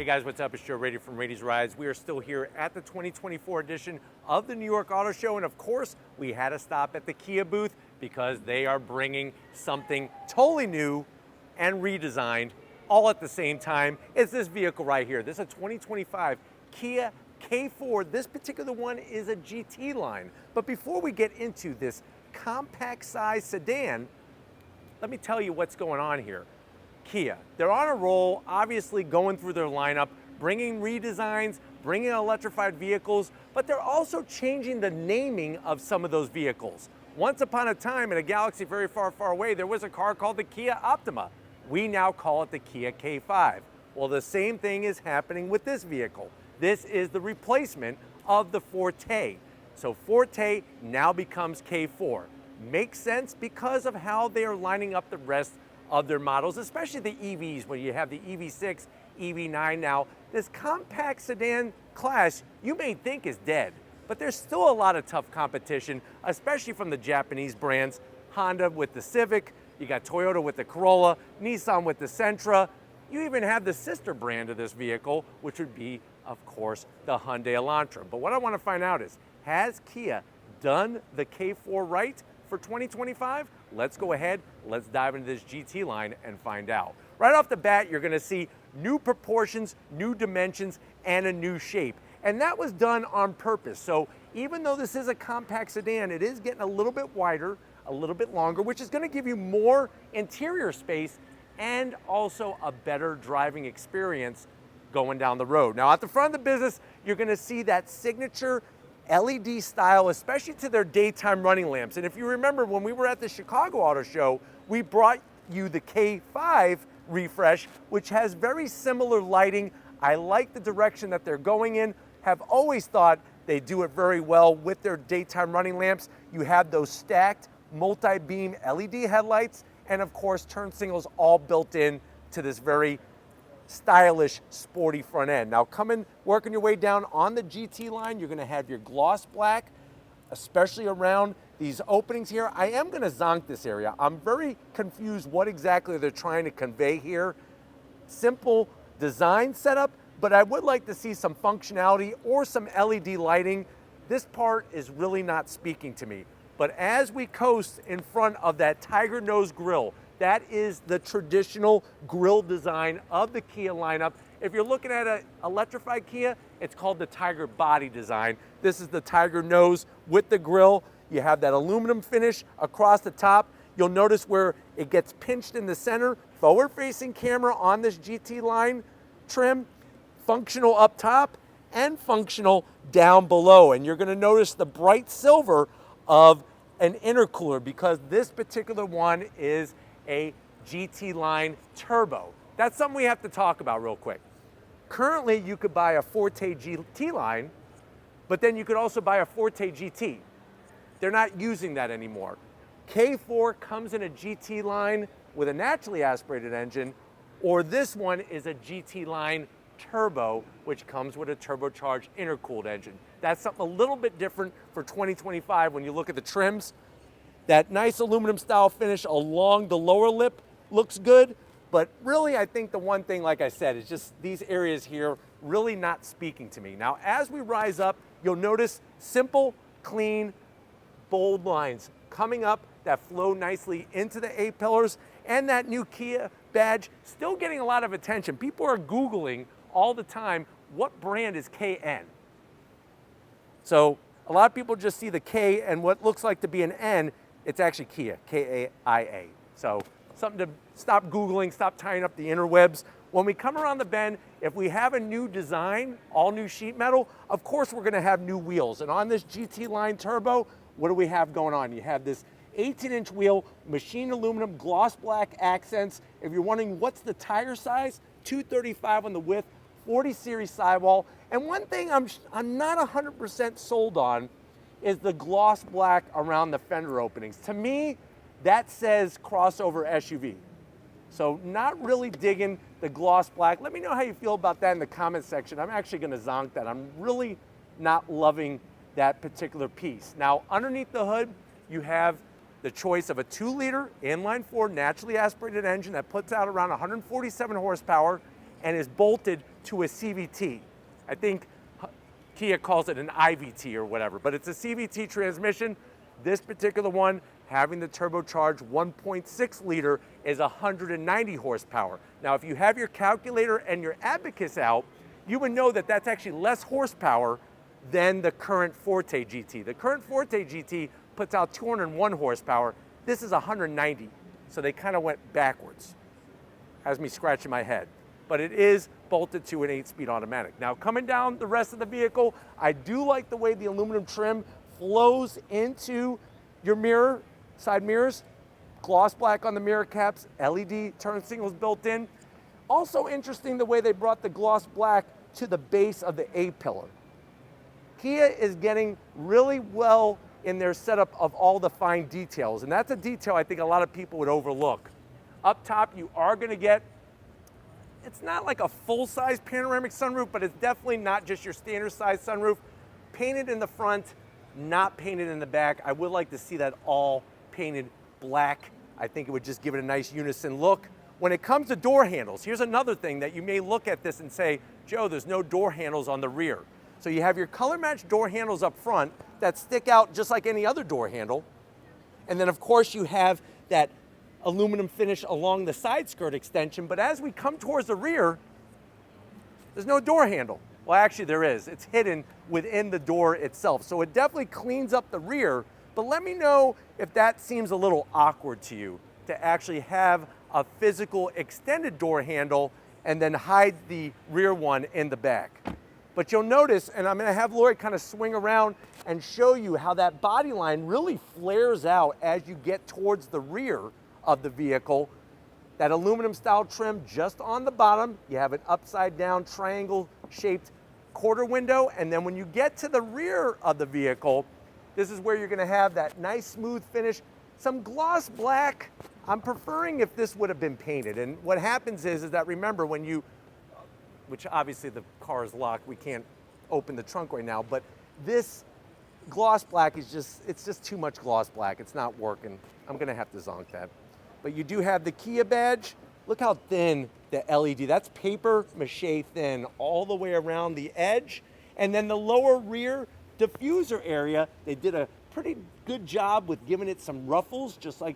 guys, what's up? It's Joe Raiti from Raiti's Rides. We are still here at the 2024 edition of the New York Auto Show, and of course, we had to stop at the Kia booth because they are bringing something totally new and redesigned all at the same time. It's this vehicle right here. This is a 2025 Kia K4. This particular one is a GT line. But before we get into this compact size sedan, let me tell you what's going on here. Kia, they're on a roll, obviously going through their lineup, bringing redesigns, bringing electrified vehicles, but they're also changing the naming of some of those vehicles. Once upon a time, in a galaxy very far, far away, there was a car called the Kia Optima. We now call it the Kia K5. Well, the same thing is happening with this vehicle. This is the replacement of the Forte. So Forte now becomes K4. Makes sense because of how they are lining up the rest of their models, especially the EVs, where you have the EV6, EV9 now. This compact sedan class you may think is dead, but there's still a lot of tough competition, especially from the Japanese brands. Honda with the Civic, you got Toyota with the Corolla, Nissan with the Sentra. You even have the sister brand of this vehicle, which would be, of course, the Hyundai Elantra. But what I want to find out is, has Kia done the K4 right for 2025? Let's go ahead, let's dive into this GT line and find out. Right off the bat, you're gonna see new proportions, new dimensions, and a new shape. And that was done on purpose. So even though this is a compact sedan, it is getting a little bit wider, a little bit longer, which is gonna give you more interior space and also a better driving experience going down the road. Now at the front of the business, you're gonna see that signature LED style, especially to their daytime running lamps. And if you remember, when we were at the Chicago Auto Show, we brought you the K5 refresh, which has very similar lighting. I like the direction that they're going in, have always thought they do it very well with their daytime running lamps. You have those stacked multi-beam LED headlights, and of course, turn signals all built in to this very stylish, sporty front end. Now working your way down on the GT line, you're gonna have your gloss black, especially around these openings here. I am gonna zonk this area. I'm very confused what exactly they're trying to convey here. Simple design setup, but I would like to see some functionality or some LED lighting. This part is really not speaking to me. But as we coast in front of that tiger nose grille, that is the traditional grille design of the Kia lineup. If you're looking at an electrified Kia, it's called the Tiger body design. This is the tiger nose with the grille. You have that aluminum finish across the top. You'll notice where it gets pinched in the center. Forward-facing camera on this GT line trim, functional up top and functional down below. And you're gonna notice the bright silver of an intercooler because this particular one is a GT line turbo. That's something we have to talk about real quick. Currently, you could buy a Forte GT line, but then you could also buy a Forte GT. They're not using that anymore. K4 comes in a GT line with a naturally aspirated engine, or this one is a GT line turbo, which comes with a turbocharged intercooled engine. That's something a little bit different for 2025 when you look at the trims. That nice aluminum style finish along the lower lip looks good, but really I think the one thing, like I said, is just these areas here really not speaking to me. Now, as we rise up, you'll notice simple, clean, bold lines coming up that flow nicely into the A-pillars, and that new Kia badge still getting a lot of attention. People are Googling all the time, what brand is KN? So a lot of people just see the K and what looks like to be an N. It's actually Kia, K-A-I-A. So something to stop Googling, stop tying up the interwebs. When we come around the bend, if we have a new design, all new sheet metal, of course we're gonna have new wheels. And on this GT line turbo, what do we have going on? You have this 18-inch wheel, machined aluminum, gloss black accents. If you're wondering what's the tire size, 235 on the width, 40 series sidewall. And one thing I'm not 100% sold on is the gloss black around the fender openings. To me, that says crossover SUV. So not really digging the gloss black. Let me know how you feel about that in the comment section. I'm actually gonna zonk that. I'm really not loving that particular piece. Now, underneath the hood, you have the choice of a 2-liter inline-4 naturally aspirated engine that puts out around 147 horsepower and is bolted to a CVT. I think Kia calls it an IVT or whatever, but it's a CVT transmission. This particular one, having the turbocharged 1.6 liter, is 190 horsepower. Now, if you have your calculator and your abacus out, you would know that that's actually less horsepower than the current Forte GT. The current Forte GT puts out 201 horsepower. This is 190, so they kind of went backwards. Has me scratching my head. But it is bolted to an 8-speed automatic. Now, coming down the rest of the vehicle, I do like the way the aluminum trim flows into your mirror, side mirrors, gloss black on the mirror caps, LED turn signals built in. Also interesting the way they brought the gloss black to the base of the A-pillar. Kia is getting really well in their setup of all the fine details, and that's a detail I think a lot of people would overlook. Up top, you are gonna get, it's not like a full-size panoramic sunroof, but it's definitely not just your standard size sunroof. Painted in the front, not painted in the back. I would like to see that all painted black. I think it would just give it a nice unison look. When it comes to door handles, here's another thing that you may look at this and say, Joe, there's no door handles on the rear. So you have your color-matched door handles up front that stick out just like any other door handle. And then of course you have that aluminum finish along the side skirt extension, but as we come towards the rear, there's no door handle. Well, actually there is. It's hidden within the door itself. So it definitely cleans up the rear, but let me know if that seems a little awkward to you, to actually have a physical extended door handle and then hide the rear one in the back. But you'll notice, and I'm gonna have Lloyd kind of swing around and show you how that body line really flares out as you get towards the rear of the vehicle. That aluminum style trim just on the bottom. You have an upside down triangle shaped quarter window. And then when you get to the rear of the vehicle, this is where you're gonna have that nice smooth finish, some gloss black. I'm preferring if this would have been painted. And what happens is that remember when you, which obviously the car is locked, we can't open the trunk right now, but this gloss black is just, it's just too much gloss black. It's not working. I'm gonna have to zonk that. But you do have the Kia badge. Look how thin the LED, that's paper mache thin all the way around the edge. And then the lower rear diffuser area, they did a pretty good job with giving it some ruffles, just like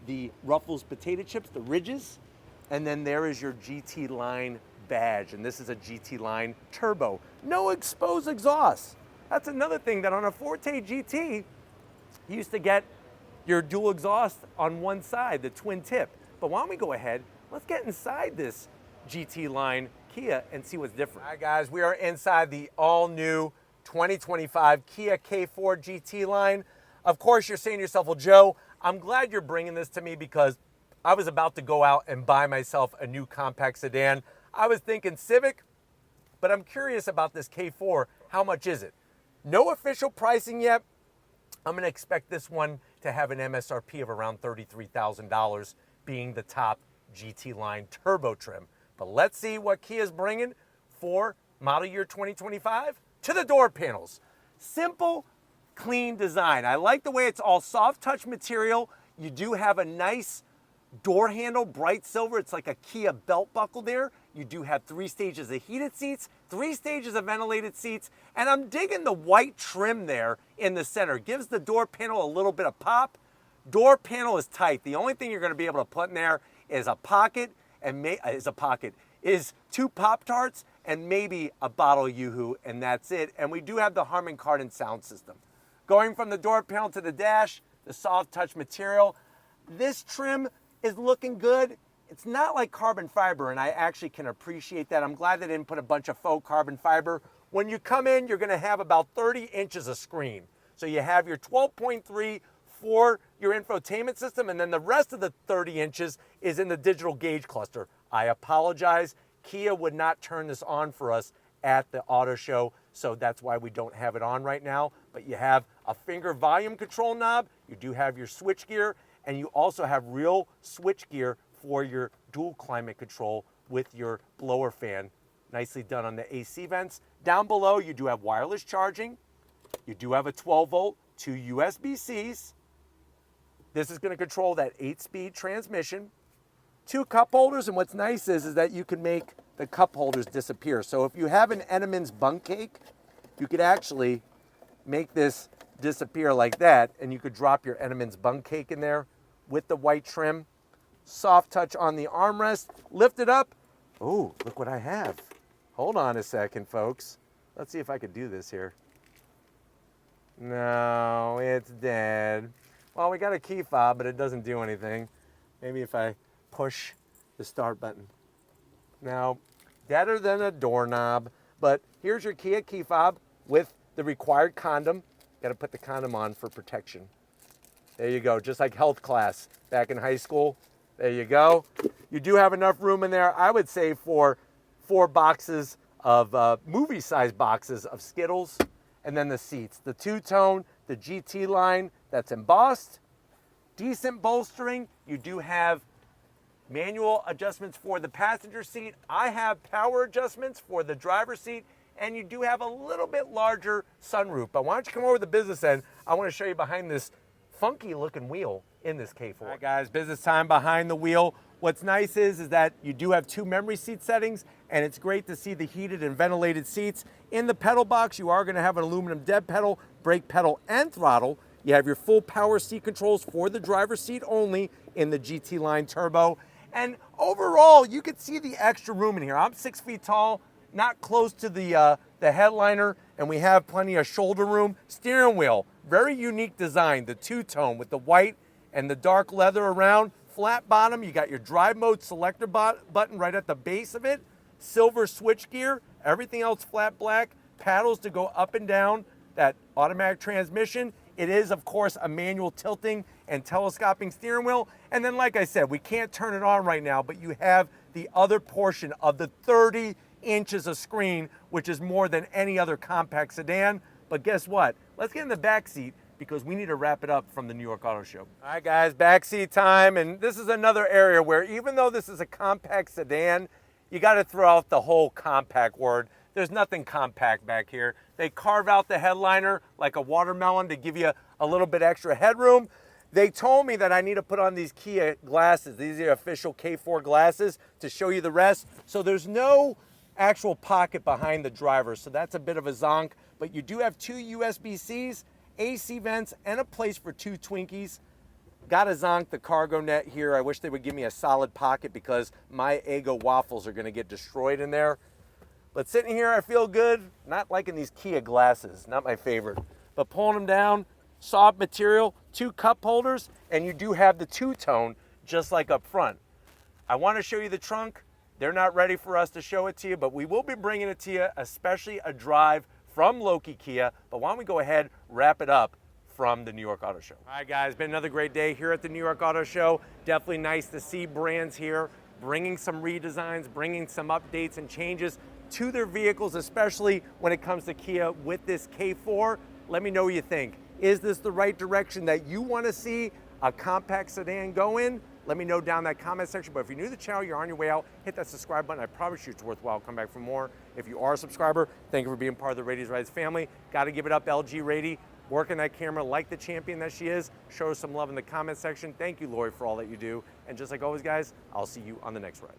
the Ruffles potato chips, the ridges. And then there is your GT line badge, and this is a GT line turbo. No exposed exhaust. That's another thing that on a Forte GT, you used to get your dual exhaust on one side, the twin tip. But why don't we go ahead, let's get inside this GT line Kia and see what's different. All right guys, we are inside the all new 2025 Kia K4 GT line. Of course, you're saying to yourself, well, Joe, I'm glad you're bringing this to me because I was about to go out and buy myself a new compact sedan. I was thinking Civic, but I'm curious about this K4. How much is it? No official pricing yet. I'm gonna expect this one to have an MSRP of around $33,000, being the top GT line turbo trim. But let's see what Kia's bringing for model year 2025 to the door panels. Simple, clean design. I like the way it's all soft touch material. You do have a nice door handle, bright silver. It's like a Kia belt buckle there. You do have 3 stages of heated seats, 3 stages of ventilated seats, and I'm digging the white trim there in the center. Gives the door panel a little bit of pop. Door panel is tight. The only thing you're going to be able to put in there is a pocket, and is 2 Pop-Tarts and maybe a bottle of Yoo-Hoo, and that's it. And we do have the Harman Kardon sound system. Going from the door panel to the dash, the soft touch material. This trim is looking good. It's not like carbon fiber, and I actually can appreciate that. I'm glad they didn't put a bunch of faux carbon fiber. When you come in, you're gonna have about 30 inches of screen. So you have your 12.3 for your infotainment system, and then the rest of the 30 inches is in the digital gauge cluster. I apologize, Kia would not turn this on for us at the auto show, so that's why we don't have it on right now. But you have a finger volume control knob, you do have your switch gear, and you also have real switch gear for your dual climate control with your blower fan. Nicely done on the AC vents. Down below, you do have wireless charging. You do have a 12-volt, 2 USB-Cs. This is going to control that 8-speed transmission. 2 cup holders, and what's nice is that you can make the cup holders disappear. So if you have an Entenmann's bunk cake, you could actually make this disappear like that, and you could drop your Entenmann's bunk cake in there with the white trim. Soft touch on the armrest. Lift it up. Oh, look what I have. Hold on a second, folks. Let's see if I could do this here. No, it's dead. Well, we got a key fob, but it doesn't do anything. Maybe if I push the start button. Now, deader than a doorknob, but here's your Kia key fob with the required condom. Got to put the condom on for protection. There you go, just like health class back in high school. There you go. You do have enough room in there, I would say, for 4 boxes of movie-sized boxes of Skittles, and then the seats. The two-tone, the GT line that's embossed. Decent bolstering. You do have manual adjustments for the passenger seat. I have power adjustments for the driver's seat, and you do have a little bit larger sunroof. But why don't you come over to the business end? I want to show you behind this funky looking wheel in this K4. All right, guys, business time behind the wheel. What's nice is that you do have 2 memory seat settings, and it's great to see the heated and ventilated seats. In the pedal box, you are going to have an aluminum dead pedal, brake pedal, and throttle. You have your full power seat controls for the driver's seat only in the GT line turbo. And overall, you can see the extra room in here. I'm 6 feet tall, not close to the headliner, and we have plenty of shoulder room. Steering wheel, very unique design, the two-tone with the white and the dark leather around. Flat bottom, you got your drive mode selector button right at the base of it. Silver switch gear, everything else flat black. Paddles to go up and down, that automatic transmission. It is, of course, a manual tilting and telescoping steering wheel. And then, like I said, we can't turn it on right now, but you have the other portion of the 30 inches of screen, which is more than any other compact sedan. But guess what? Let's get in the back seat, because we need to wrap it up from the New York Auto Show. All right, guys, backseat time. And this is another area where, even though this is a compact sedan, you got to throw out the whole compact word. There's nothing compact back here. They carve out the headliner like a watermelon to give you a little bit extra headroom. They told me that I need to put on these Kia glasses. These are official K4 glasses to show you the rest. So there's no actual pocket behind the driver, so that's a bit of a zonk. But you do have 2 USB-Cs, AC vents, and a place for 2 Twinkies. Gotta zonk the cargo net here. I wish they would give me a solid pocket, because my Eggo waffles are gonna get destroyed in there. But sitting here, I feel good. Not liking these Kia glasses, not my favorite. But pulling them down, soft material, 2 cup holders, and you do have the two-tone just like up front. I wanna show you the trunk. They're not ready for us to show it to you, but we will be bringing it to you, especially a drive from Loki Kia. But why don't we go ahead, wrap it up from the New York Auto Show. All right, guys, been another great day here at the New York Auto Show. Definitely nice to see brands here bringing some redesigns, bringing some updates and changes to their vehicles, especially when it comes to Kia with this K4. Let me know what you think. Is this the right direction that you want to see a compact sedan go in? Let me know down in that comment section. But if you're new to the channel, you're on your way out, hit that subscribe button. I promise you it's worthwhile. Come back for more. If you are a subscriber, thank you for being part of the Raity's Rides family. Got to give it up, LG Raiti, working that camera like the champion that she is. Show her some love in the comment section. Thank you, Lori, for all that you do. And just like always, guys, I'll see you on the next ride.